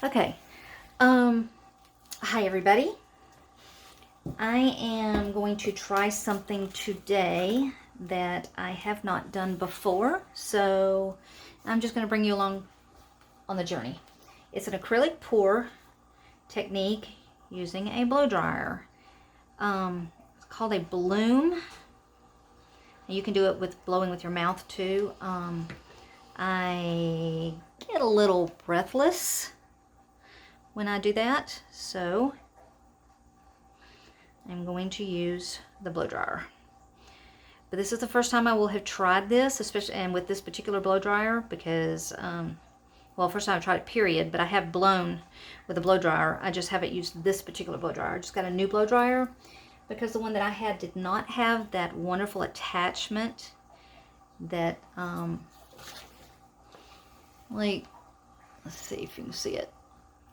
Okay. Hi everybody. I am going to try something today that I have not done before. So I'm just going to bring you along on the journey. It's an acrylic pour technique using a blow dryer. It's called a bloom. You can do it with blowing with your mouth too. I get a little breathless when I do that, so I'm going to use the blow dryer. But this is the first time I will have tried this, especially and with this particular blow dryer, because well, first time I've tried it period, but I have blown with a blow dryer. I just haven't used this particular blow dryer. I just got a new blow dryer because the one that I had did not have that wonderful attachment that like, let's see if you can see it.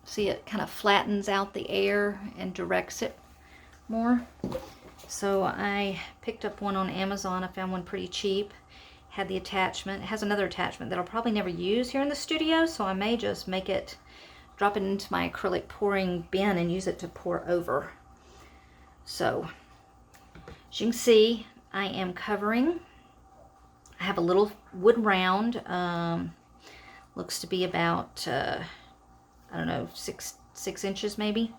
See, it kind of flattens out the air and directs it more. So I picked up one on Amazon. I found one pretty cheap. Had the attachment. It has another attachment that I'll probably never use here in the studio, so I may just make it, drop it into my acrylic pouring bin and use it to pour over. So, as you can see, I am covering. I have a little wood round. Looks to be about, I don't know, six inches maybe.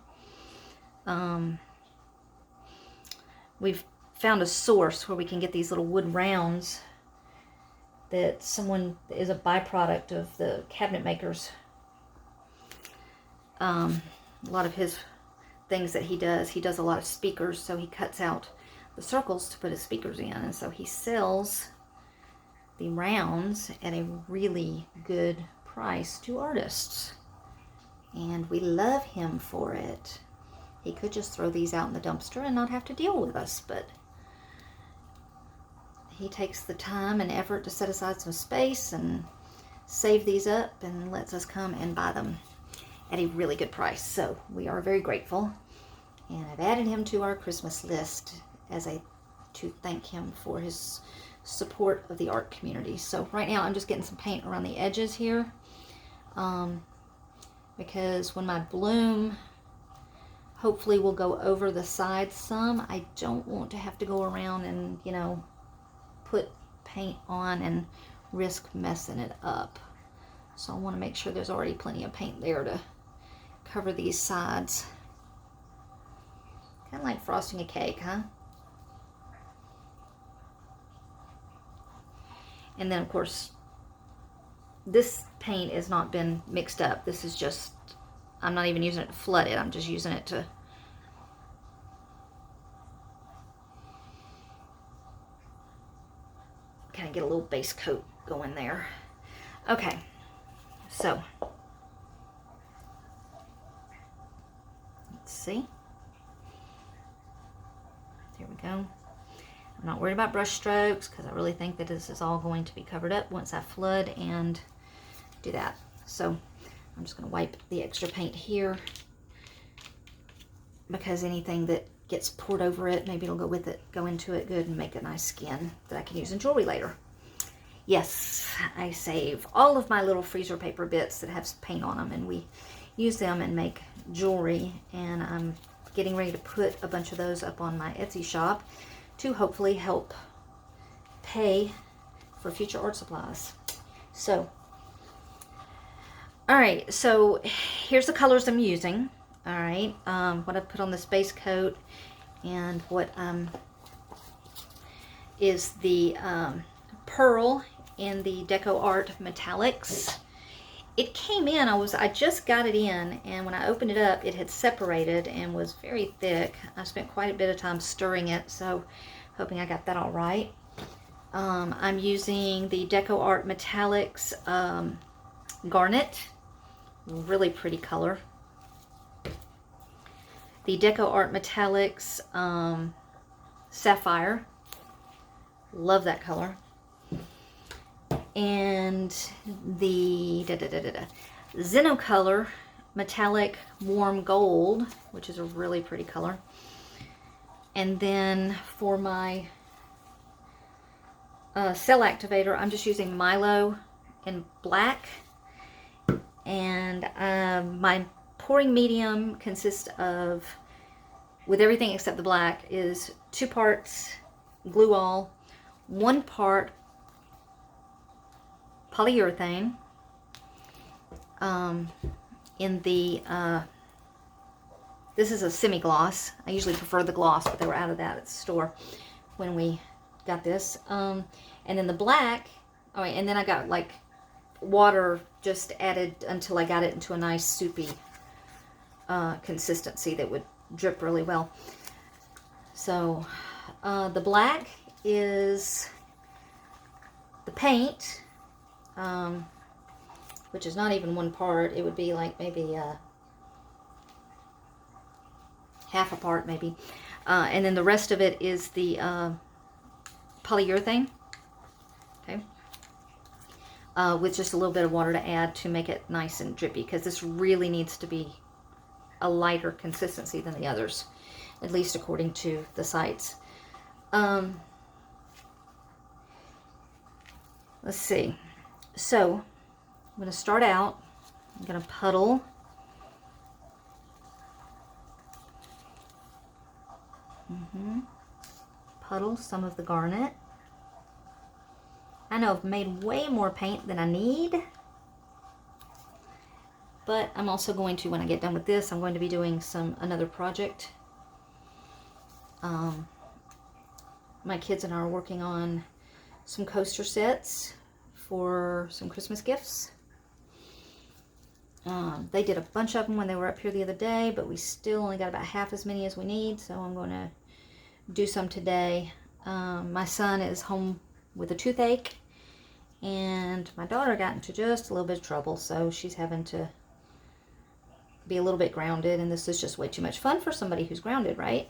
We've found a source where we can get these little wood rounds that someone is a byproduct of the cabinet makers. A lot of his things that he does a lot of speakers, so he cuts out the circles to put his speakers in, and so he sells the rounds at a really good price to artists, and we love him for it. He could just throw these out in the dumpster and not have to deal with us, but he takes the time and effort to set aside some space and save these up and lets us come and buy them at a really good price. So we are very grateful, and I've added him to our Christmas list to thank him for his support of the art community. So right now I'm just getting some paint around the edges here, because when my bloom hopefully will go over the sides some, I don't want to have to go around and, you know, put paint on and risk messing it up. So I want to make sure there's already plenty of paint there to cover these sides. Kind of like frosting a cake, huh? And then, of course, this paint has not been mixed up. This is just, I'm not even using it to flood it. I'm just using it to kind of get a little base coat going there. Okay, so let's see. There we go. I'm not worried about brush strokes because I really think that this is all going to be covered up once I flood and do that. So I'm just going to wipe the extra paint here, because anything that gets poured over it, maybe it'll go with it, go into it good and make a nice skin that I can use in jewelry later. Yes, I save all of my little freezer paper bits that have paint on them, and we use them and make jewelry, and I'm getting ready to put a bunch of those up on my Etsy shop to hopefully help pay for future art supplies. So, all right, so here's the colors I'm using. All right, what I've put on this base coat, and what is the pearl in the Deco Art Metallics. It came in, I just got it in, and when I opened it up, it had separated and was very thick. I spent quite a bit of time stirring it, so hoping I got that all right. I'm using the Deco Art Metallics Garnet, really pretty color. The Deco Art Metallics Sapphire, love that color. And the Zenocolor Metallic Warm Gold, which is a really pretty color. And then for my cell activator, I'm just using Milo in black And my pouring medium consists of, with everything except the black, is 2 parts glue all, 1 part polyurethane in the this is a semi-gloss. I usually prefer the gloss, but they were out of that at the store when we got this. And then the black, oh, and then I got like water just added until I got it into a nice soupy consistency that would drip really well. So the black is the paint, which is not even 1 part. It would be like maybe half a part maybe. And then the rest of it is the polyurethane, okay, with just a little bit of water to add to make it nice and drippy, because this really needs to be a lighter consistency than the others, at least according to the sites. Let's see. So I'm going to start out. I'm going to puddle. Puddle some of the garnet. I know I've made way more paint than I need, but I'm also going to, when I get done with this, I'm going to be doing another project. My kids and I are working on some coaster sets for some Christmas gifts. They did a bunch of them when they were up here the other day, but we still only got about half as many as we need, so I'm going to do some today. My son is home with a toothache, and my daughter got into just a little bit of trouble, so she's having to be a little bit grounded, and this is just way too much fun for somebody who's grounded, right?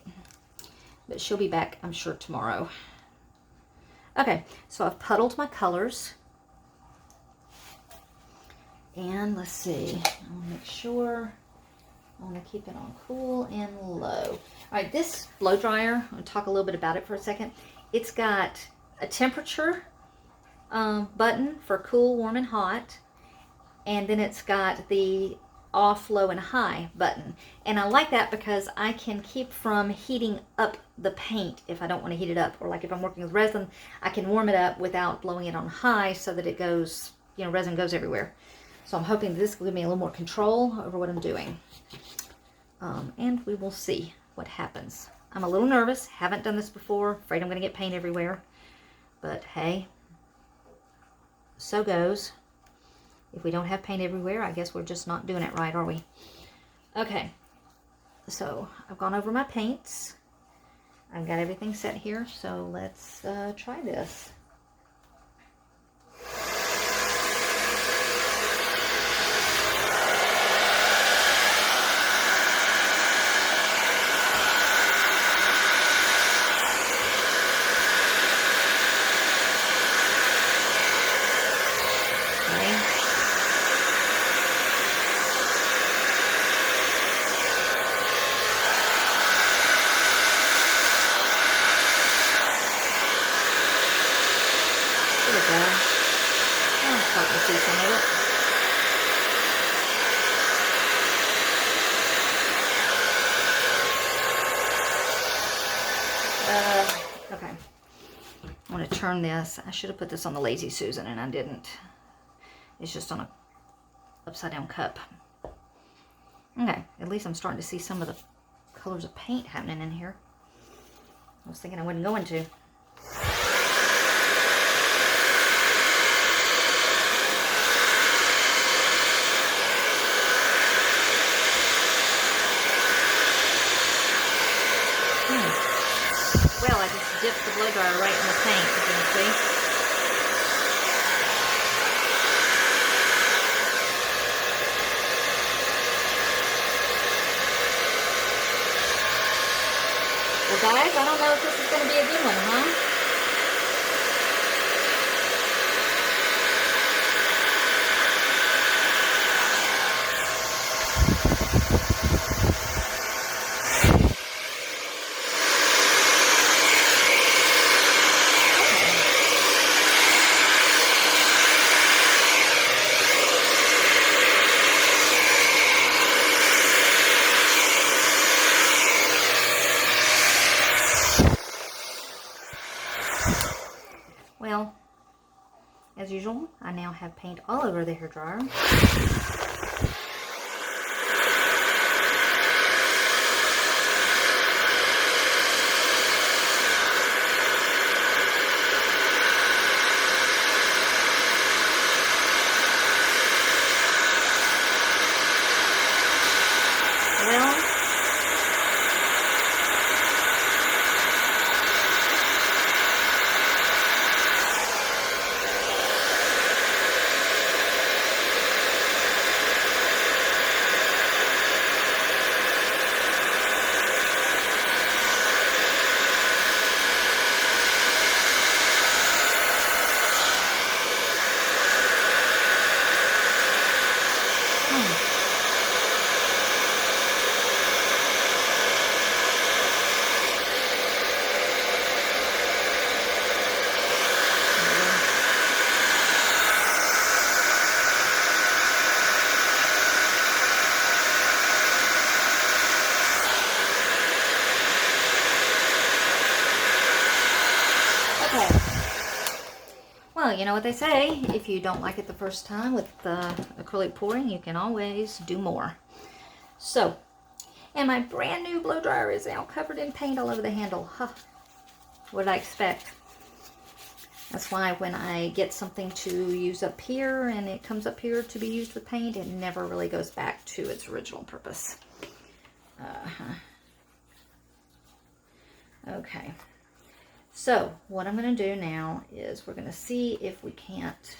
But she'll be back, I'm sure, tomorrow. Okay, so I've puddled my colors. And let's see, I'll make sure, I want to keep it on cool and low. All right, this blow dryer, I'll talk a little bit about it for a second. It's got a temperature button for cool, warm, and hot. And then it's got the off, low, and high button. And I like that because I can keep from heating up the paint if I don't want to heat it up. Or like if I'm working with resin, I can warm it up without blowing it on high so that it goes, you know, resin goes everywhere. So I'm hoping this will give me a little more control over what I'm doing. And we will see what happens. I'm a little nervous. Haven't done this before. Afraid I'm going to get paint everywhere. But hey, so goes. If we don't have paint everywhere, I guess we're just not doing it right, are we? Okay. So I've gone over my paints. I've got everything set here. So let's try this. I'm starting to see some of it. Okay. I want to turn this. I should have put this on the Lazy Susan, and I didn't. It's just on a upside down cup. Okay. At least I'm starting to see some of the colors of paint happening in here. I was thinking I wasn't going to. Well, I just dipped the blow dryer right in the paint, as you can see. Well, guys, I don't know if this is going to be a good one, huh? Well, as usual, I now have paint all over the hairdryer. Well, you know what they say, if you don't like it the first time with acrylic pouring, you can always do more. So, and my brand new blow dryer is now covered in paint all over the handle. Huh. What did I expect? That's why when I get something to use up here and it comes up here to be used with paint, it never really goes back to its original purpose. Okay. So, what I'm going to do now is we're going to see if we can't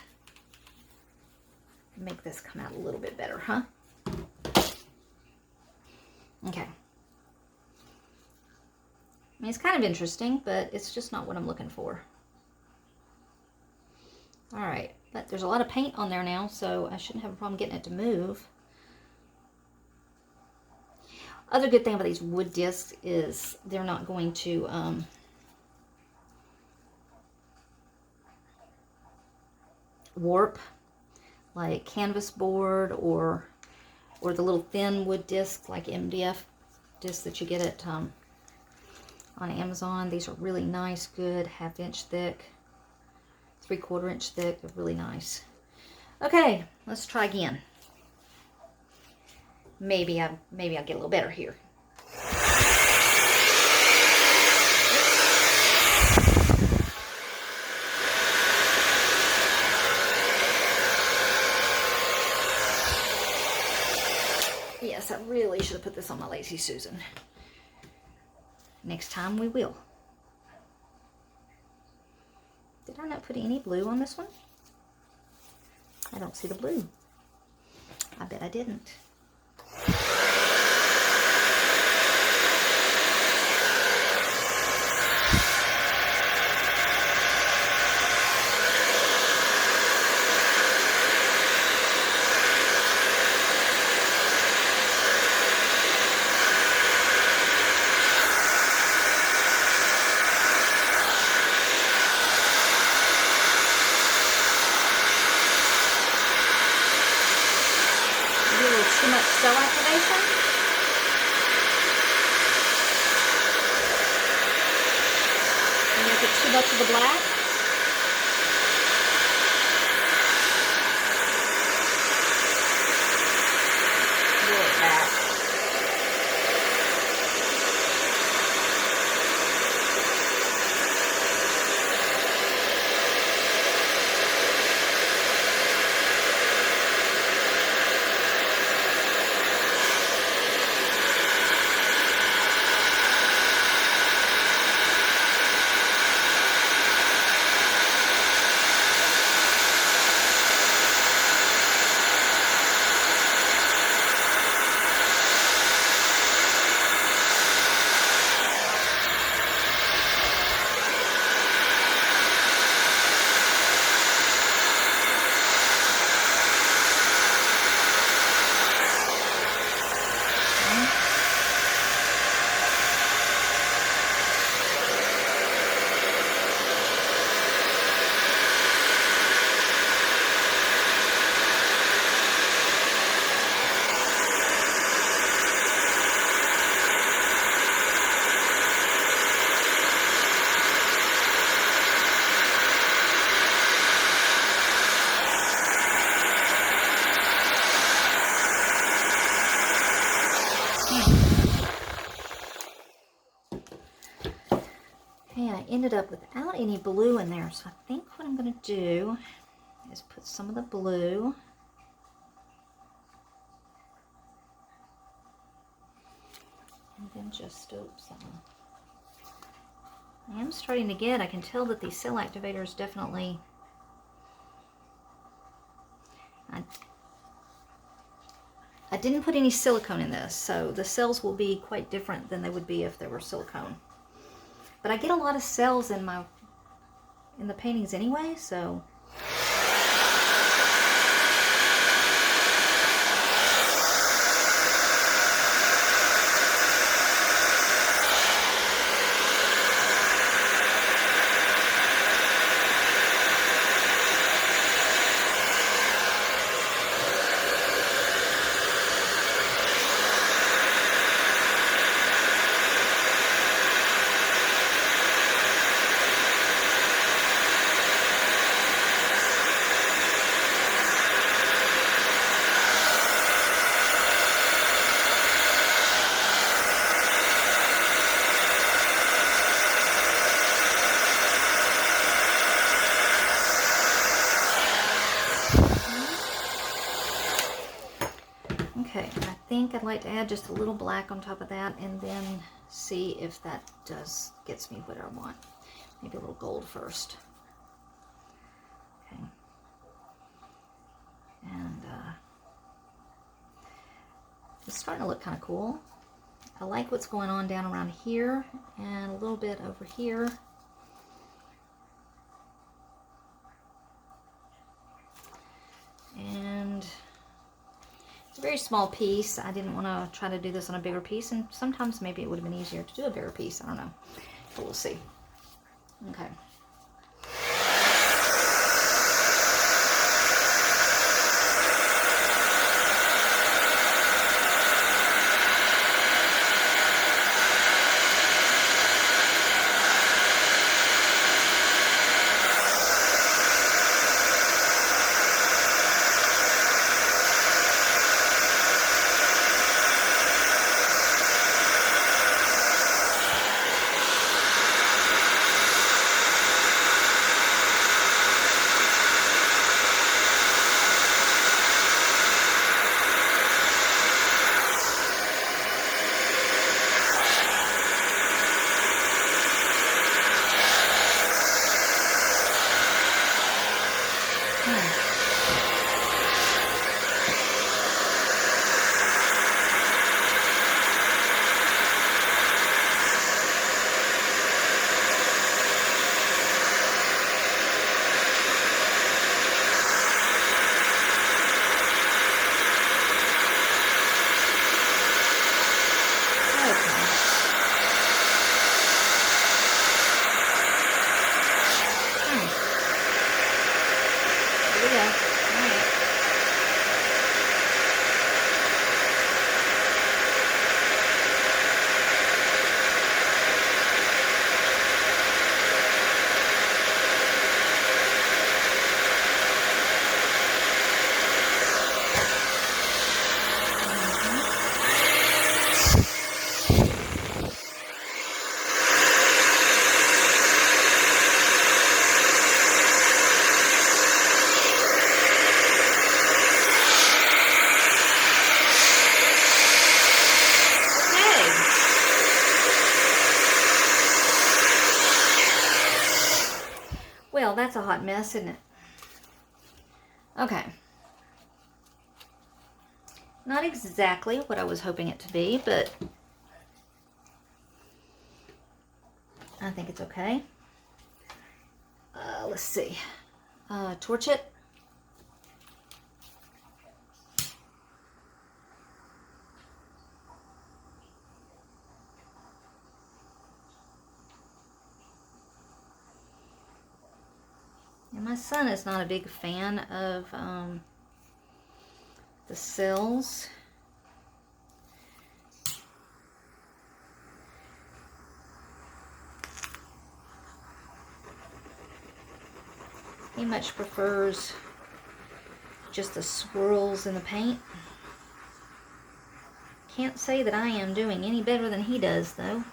make this come out a little bit better, huh? Okay. I mean, it's kind of interesting, but it's just not what I'm looking for. All right, but there's a lot of paint on there now, so I shouldn't have a problem getting it to move. Other good thing about these wood discs is they're not going to warp like canvas board or the little thin wood disc like MDF discs that you get at on Amazon. These are really nice, good, 1/2 inch thick, 3/4 inch thick. They're really nice. Okay, let's try again. Maybe I'll get a little better here. Yes, I really should have put this on my Lazy Susan. Next time we will. Did I not put any blue on this one? I don't see the blue. I bet I didn't. Too much cell activation. And if it's too much of the black. Roll it back. ended up without any blue in there, so I think what I'm going to do is put some of the blue and then just, oops, I am starting to get, I can tell that these cell activators definitely, I didn't put any silicone in this, so the cells will be quite different than they would be if they were silicone. But I get a lot of cells in the paintings anyway, so. Okay, I think I'd like to add just a little black on top of that and then see if that gets me what I want. Maybe a little gold first. Okay. And it's starting to look kind of cool. I like what's going on down around here and a little bit over here. And it's a very small piece. I didn't want to try to do this on a bigger piece, and sometimes maybe it would have been easier to do a bigger piece. I don't know, but we'll see. Okay. Well, that's a hot mess, isn't it? Okay. Not exactly what I was hoping it to be, but I think it's okay. Let's see. Torch it. And my son is not a big fan of the cells. He much prefers just the swirls in the paint. Can't say that I am doing any better than he does, though.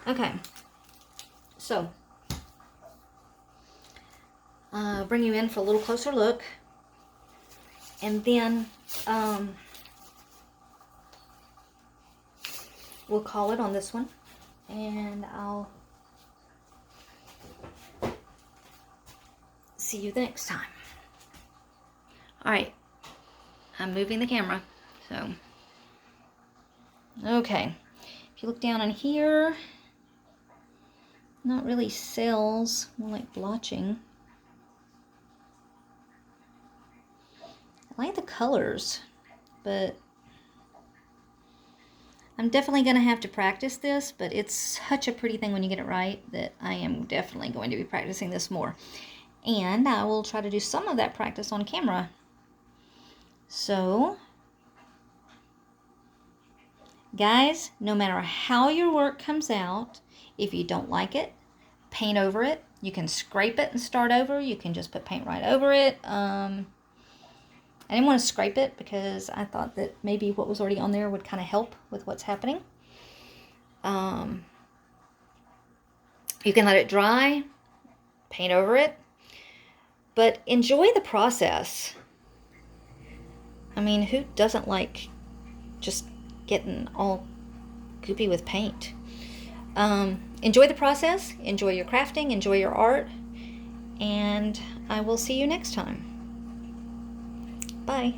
Okay, so bring you in for a little closer look. And then we'll call it on this one. And I'll see you the next time. Alright, I'm moving the camera, so, okay. If you look down in here, not really cells, more like blotching. I like the colors, but I'm definitely going to have to practice this, but it's such a pretty thing when you get it right that I am definitely going to be practicing this more. And I will try to do some of that practice on camera. So, guys, no matter how your work comes out, if you don't like it, paint over it. You can scrape it and start over. You can just put paint right over it. I didn't want to scrape it because I thought that maybe what was already on there would kind of help with what's happening. You can let it dry, paint over it, but enjoy the process. I mean, who doesn't like just getting all goopy with paint? Enjoy the process, enjoy your crafting, enjoy your art, and I will see you next time. Bye.